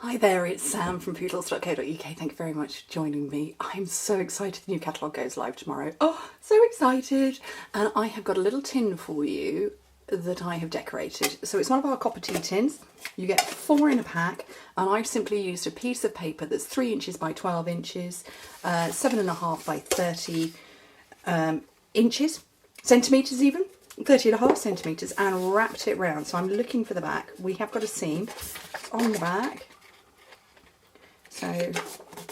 Hi there, it's Sam from poodles.co.uk. Thank you very much for joining me. I'm so excited the new catalogue goes live tomorrow. Oh, so excited. And I have got a little tin for you that I have decorated. So it's one of our copper tea tins. You get 4 in a pack, and I've simply used a piece of paper that's 3 inches by 12 inches, 7.5 by 30 inches, centimetres even, 30.5 centimetres, and wrapped it round. So I'm looking for the back. We have got a seam on the back. So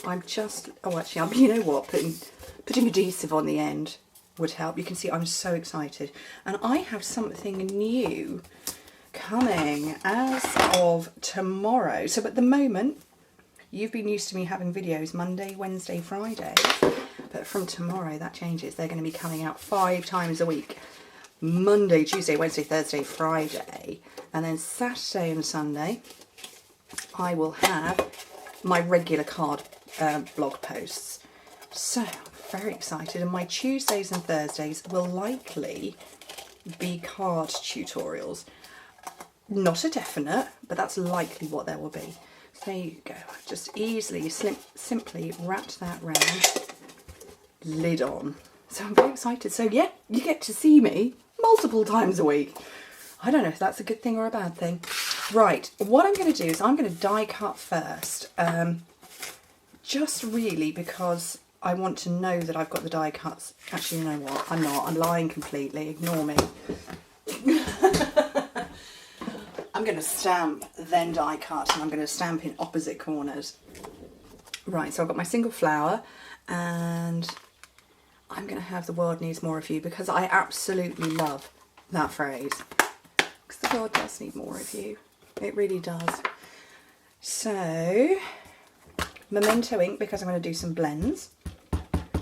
I'm just, you know what, putting adhesive on the end would help. You can see I'm so excited. And I have something new coming as of tomorrow. So at the moment, you've been used to me having videos Monday, Wednesday, Friday. But from tomorrow, that changes. They're going to be coming out 5 times a week. Monday, Tuesday, Wednesday, Thursday, Friday. And then Saturday and Sunday, I will have my regular card blog posts. So I'm very excited, and my Tuesdays and Thursdays will likely be card tutorials. Not a definite, but that's likely what there will be. So there you go. Just easily, simply wrapped that round, lid on. So I'm very excited. So yeah, you get to see me multiple times a week. I don't know if that's a good thing or a bad thing. Right, what I'm going to do is I'm going to die cut first, just really because I want to know that I've got the die cuts. Actually, you know what, I'm not, I'm lying completely, ignore me. I'm going to stamp, then die cut, and I'm going to stamp in opposite corners. Right, so I've got my single flower, and I'm going to have the world needs more of you, because I absolutely love that phrase. Because the world does need more of you. It really does. So, Memento ink, because I'm going to do some blends.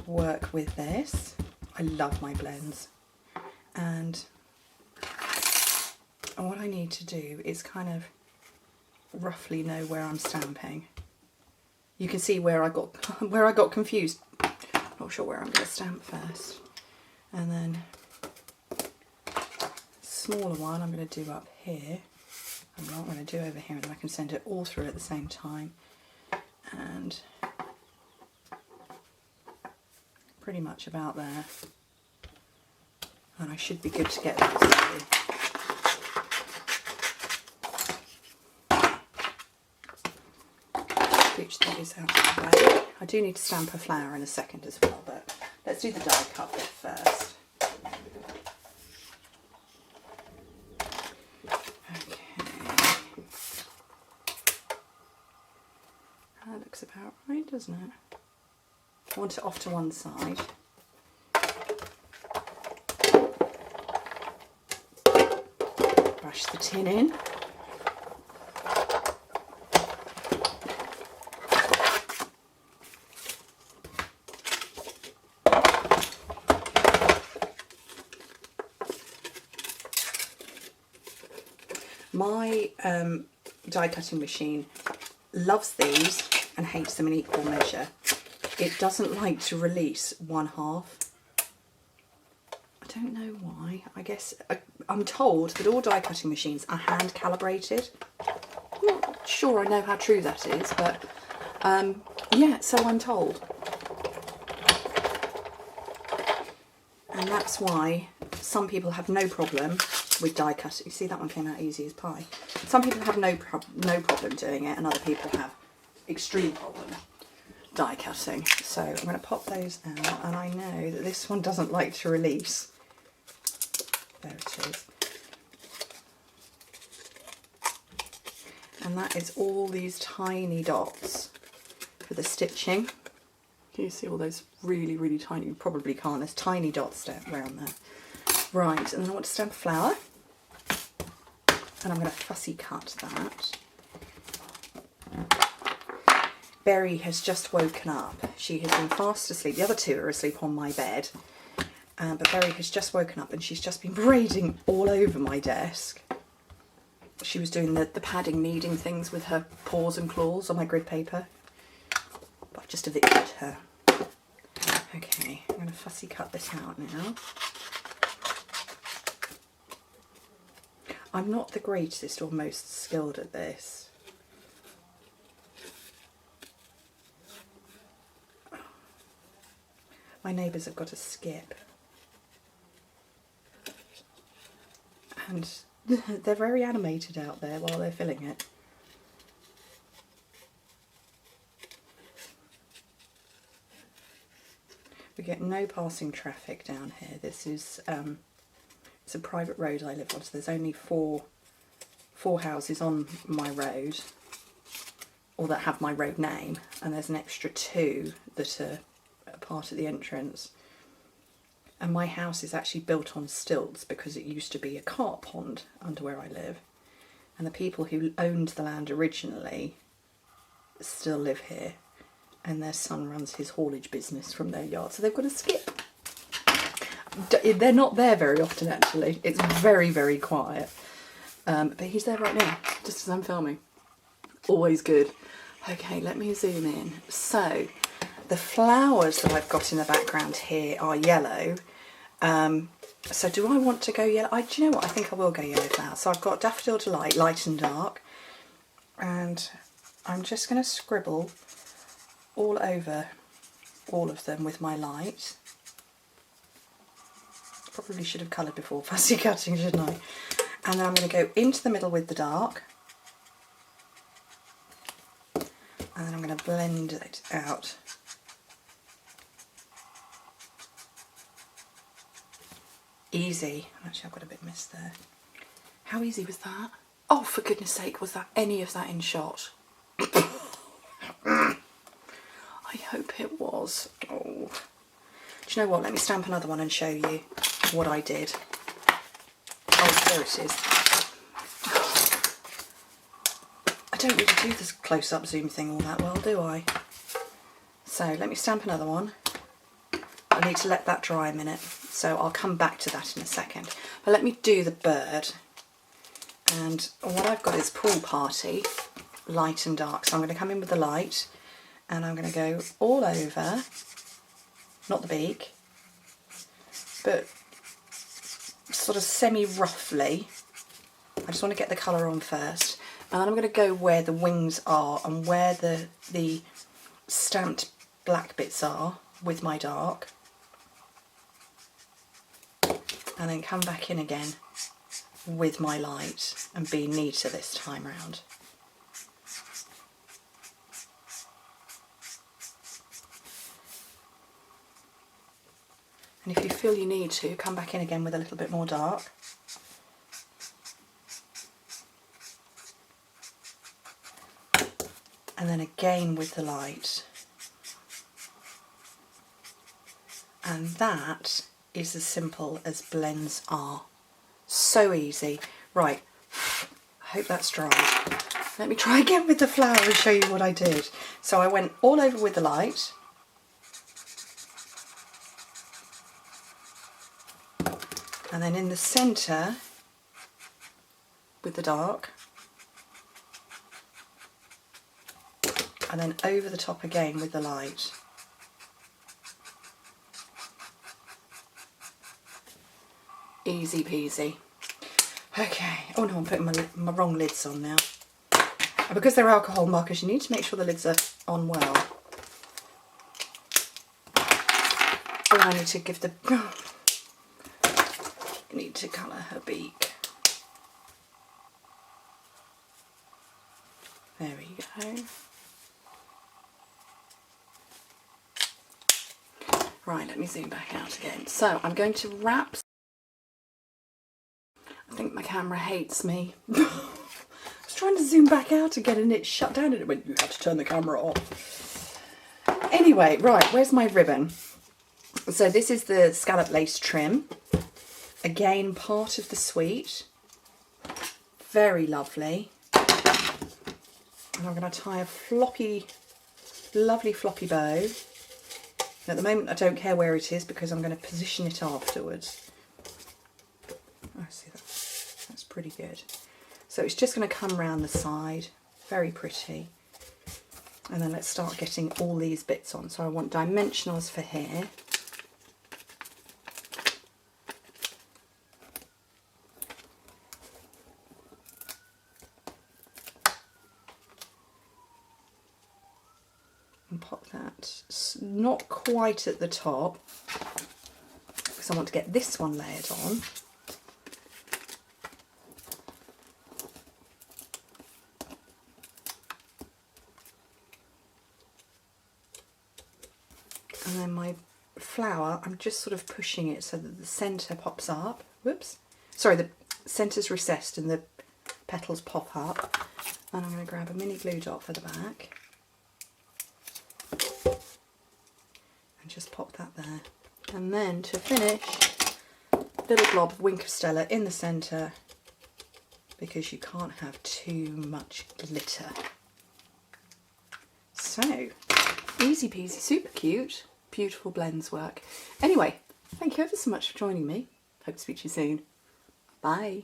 Work with this. I love my blends. And what I need to do is kind of roughly know where I'm stamping. You can see where I got confused. Not sure where I'm going to stamp first. And then smaller one I'm going to do up here. I'm not going to do over here, and then I can send it all through at the same time. And pretty much about there. And I should be good to get that through. Scooch these out of the way. I do need to stamp a flower in a second as well, but let's do the die cut bit first. That looks about right, doesn't it? I want it off to one side. Brush the tin in. My die cutting machine loves these and hates them in equal measure. It doesn't like to release 1/2. I don't know why. I guess I'm told that all die cutting machines are hand calibrated. I'm not sure I know how true that is, but yeah, so I'm told. And that's why some people have no problem with die cutting. You see, that one came out easy as pie. Some people have no problem doing it, and other people have extreme problem die cutting. So I'm going to pop those out, and I know that this one doesn't like to release. There it is. And that is all these tiny dots for the stitching. Can you see all those really, really tiny? You probably can't. There's tiny dots around there. Right, and then I want to stamp a flower. And I'm going to fussy cut that. Berry has just woken up. She has been fast asleep. The other two are asleep on my bed. But Berry has just woken up, and she's just been braiding all over my desk. She was doing the padding kneading things with her paws and claws on my grid paper. But I've just evicted her. Okay, I'm going to fussy cut this out now. I'm not the greatest or most skilled at this. My neighbours have got a skip. And they're very animated out there while they're filling it. We get no passing traffic down here. This is it's a private road I live on, so there's only four houses on my road, or that have my road name, and there's an extra 2 that are part of the entrance. And my house is actually built on stilts because it used to be a carp pond under where I live, and the people who owned the land originally still live here, and their son runs his haulage business from their yard, so they've got a skip. They're not there very often, actually. It's very, very quiet. But he's there right now, just as I'm filming. Always good. Okay, let me zoom in. So, the flowers that I've got in the background here are yellow. So do I want to go yellow? Do you know what? I think I will go yellow flowers. So I've got Daffodil Delight, light and dark. And I'm just going to scribble all over all of them with my light. Probably should have coloured before fussy cutting, shouldn't I? And then I'm going to go into the middle with the dark. And then I'm going to blend it out. Easy. Actually, I've got a bit missed there. How easy was that? Oh, for goodness sake, was that any of that in shot? I hope it was. Oh. Do you know what? Let me stamp another one and show you what I did. Oh, there it is. I don't really do this close-up zoom thing all that well, do I? So let me stamp another one. I need to let that dry a minute, so I'll come back to that in a second. But let me do the bird. And what I've got is Pool Party, light and dark. So I'm going to come in with the light, and I'm going to go all over, not the beak, but sort of semi-roughly. I just want to get the colour on first. And then I'm going to go where the wings are and where the stamped black bits are with my dark. And then come back in again with my light and be neater this time round. And if you feel you need to, come back in again with a little bit more dark. And then again with the light. And that is as simple as blends are. So easy. Right, I hope that's dry. Let me try again with the flower and show you what I did. So I went all over with the light. And then in the centre with the dark. And then over the top again with the light. Easy peasy. Okay. Oh no, I'm putting my wrong lids on now. And because they're alcohol markers, you need to make sure the lids are on well. Oh, I need to give the... I need to colour her beak. There we go. Right, let me zoom back out again. So I'm going to wrap... I think my camera hates me. I was trying to zoom back out again and it shut down and it went, you have to turn the camera off. Anyway, right, where's my ribbon? So this is the scallop lace trim. Again, part of the suite. Very lovely. And I'm going to tie a floppy, lovely floppy bow. At the moment I don't care where it is because I'm going to position it afterwards. I see that. That's pretty good. So it's just going to come round the side. Very pretty. And then let's start getting all these bits on. So I want dimensionals for here. And pop that not quite at the top, because I want to get this one layered on. And then my flower, I'm just sort of pushing it so that the centre pops up. Whoops. Sorry, the centre's recessed and the petals pop up. And I'm going to grab a mini glue dot for the back. And just pop that there. And then to finish, little blob of Wink of Stella in the centre, because you can't have too much glitter. So, easy peasy, super cute, beautiful blends work. Anyway, thank you ever so much for joining me. Hope to speak to you soon. Bye.